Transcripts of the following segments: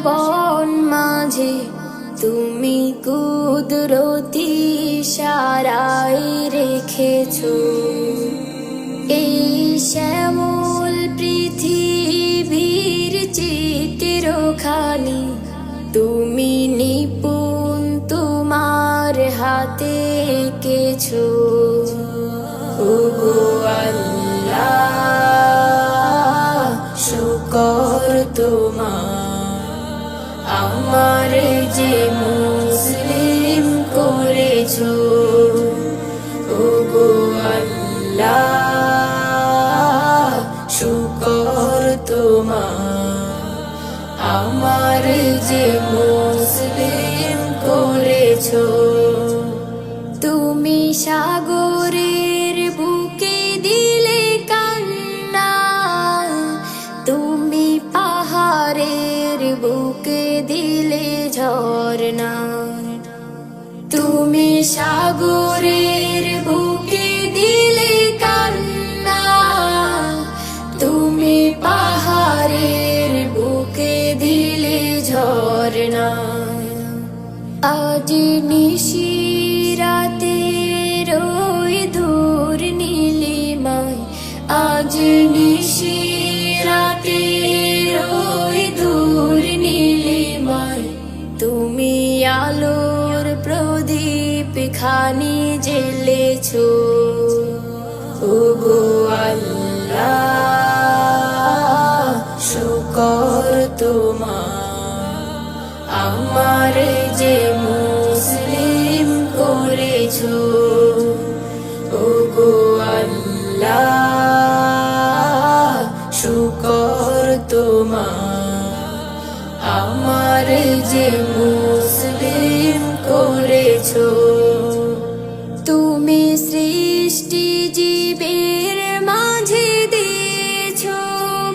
বন মাঝে তুমি কুদরতি ইশারায় রেখেছো এই শ্যামল পৃথিবীর চিত্রখানি তুমি নিপুণ তোমার হাতে এঁকেছো। ওগো আল্লাহ শুকর তোমার আমার যে মুসলিম করেছো। ওগো আল্লাহ শুকর তোমার আমার যে মুসলিম করেছো। তুমি সাগরের বুকে দিলে কান্না তুমি পাহাড়ের বুকে দিলে ঝরনা তুমি সাগরের বুকে দিলে কান্না তুমি পাহাড়ের বুকে দিলে ঝরনা। আজ নিশিরাতে রই দূর নীলিমায় আজ নিশিরাতে রই দূর নীলিমায় তুমি আলোর প্রদীপ খানি জ্বেলেছো। ওগো আল্লাহ শুকর তোমার আমার যে মুসলিম করেছো। ওগো আল্লাহ শুকর তোমার আমার যে মুসলিম করেছো। তুমি সৃষ্টি জীবের মাঝে দিয়েছো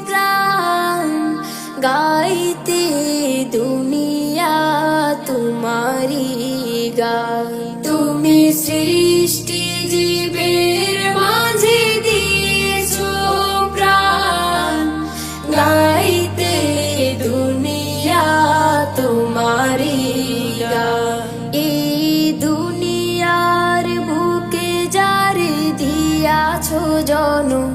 প্রাণ গাইতে দুনিয়া তোমারি গান। তুমি সৃষ্টি জীবের মাঝে দিয়েছো প্রাণ গাইতে দুনিয়া তোমারি গান। এই দুনিয়ার বুকে যারে দিয়াছো জনম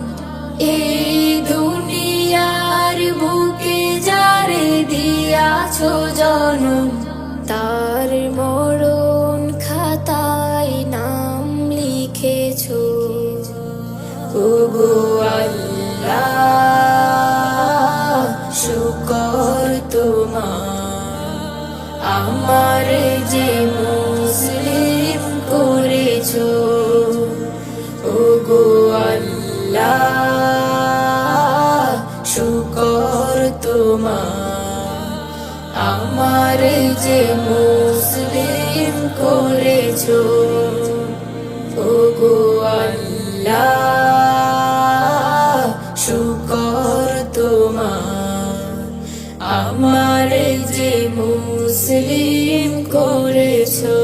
এই দুনিয়ার বুকে যারে দিয়াছো জনম তার মরণ খাতায় নাম লিখেছো। ওগো আল্লাহ শুকর তোমার আমার যে মুসলিম করেছো। ওগো আল্লাহ শুকর তোমার আমার যে মুসলিম করেছো। ওগো আল্লাহ শুকর তোমার আমার যে মুসলিম করেছো।